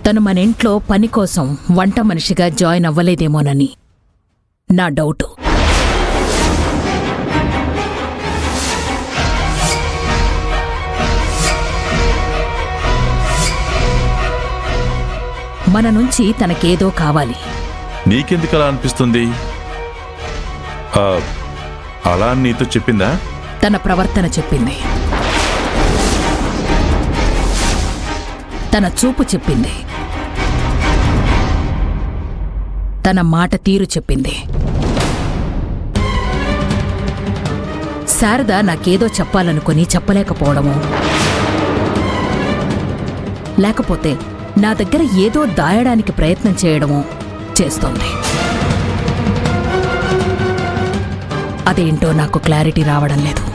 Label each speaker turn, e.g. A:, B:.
A: తను మన ఇంట్లో పని కోసం వంట మనిషిగా జాయిన్ అవ్వలేదేమోనని నా డౌటు. మన నుంచి తనకేదో కావాలి.
B: నీకెందుకలా అనిపిస్తుంది? అలా నీతో చెప్పిందా?
A: తన ప్రవర్తన చెప్పింది, తన చూపు చెప్పింది, తన మాట తీరు చెప్పింది. శారద నాకేదో చెప్పాలనుకుని చెప్పలేకపోవడము, లేకపోతే నా దగ్గర ఏదో దాయడానికి ప్రయత్నం చేయడమో చేస్తోంది. అదేంటో నాకు క్లారిటీ రావడం లేదు.